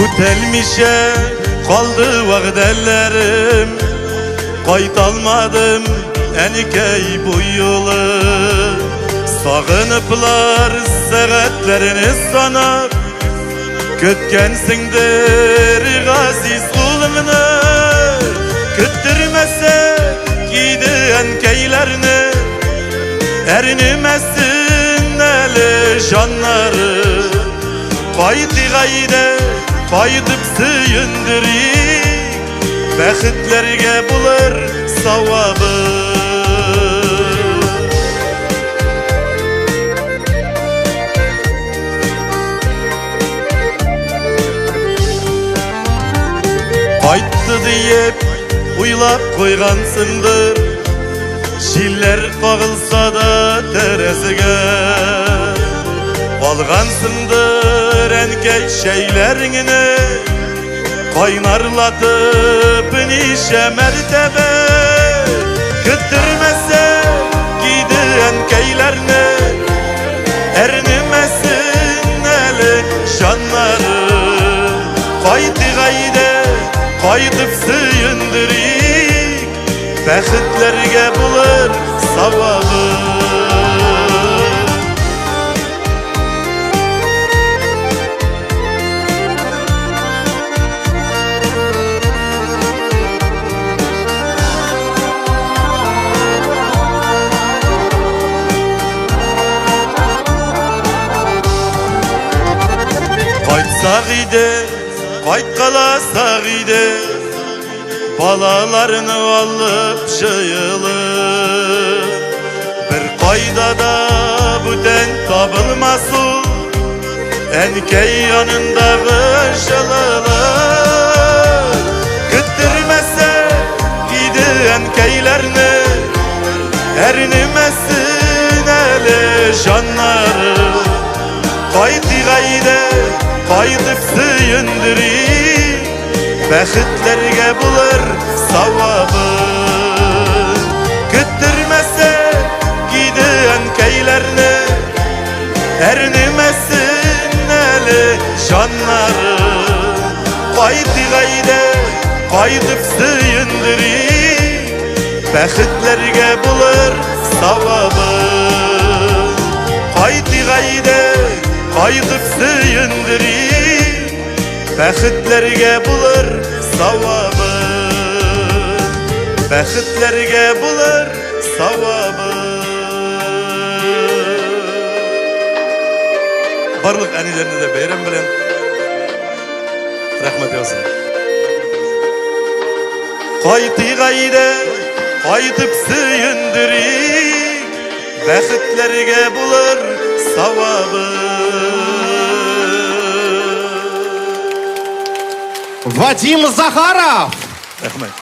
Utelmişe kaldı vaqdellerim, qaytalmadım enikey bu yolu. Sağınıplar saatlerini sanap, kötkensindir gaziz kulumunu. Küttürmese giydi enkeylerini, erinmesin eli canları. Qaydı gayde qaydıp suyundurik, bəxtlərgə bular savabı. Qaytdı deyip uylap koygansındır, şiller qağılsa da teresiga. Algansındır enkey şeylerini, kaynarlatıp nişe mertebe. Küttürmese giydi enkeylerini, erinmesin eli canları. Qaydı gayde qaydıp suyundurik, bəxtlərgə bular savabı. Qaytsak ide, qaytqalasak ide, balalarını alıp jayılıp. Bir qaydada büten tabılmasın, enkey yanındağı jalalar. Küttürmese giydi enkeylerini, erinmesin eli canları. Qaydı gayde qaydıp suyundurik, bəxtlərgə bular savabı. Küttürmese giydi enkeylerini, erinmesin eli canları. Qaydı gayde qaydıp suyundurik, bəxtlərgə bular savabı. Qaydı gayde qaydıp suyundurik, bəxtlərgə bular savabı. Bəxtlərgə bular savabı. Barlıq ənilərini də beyram bilən rəhmət olsun. Qaydı gayde qaydıp suyundurik, bəxtlərgə bular savabı. Вадим Захаров. Рахмет.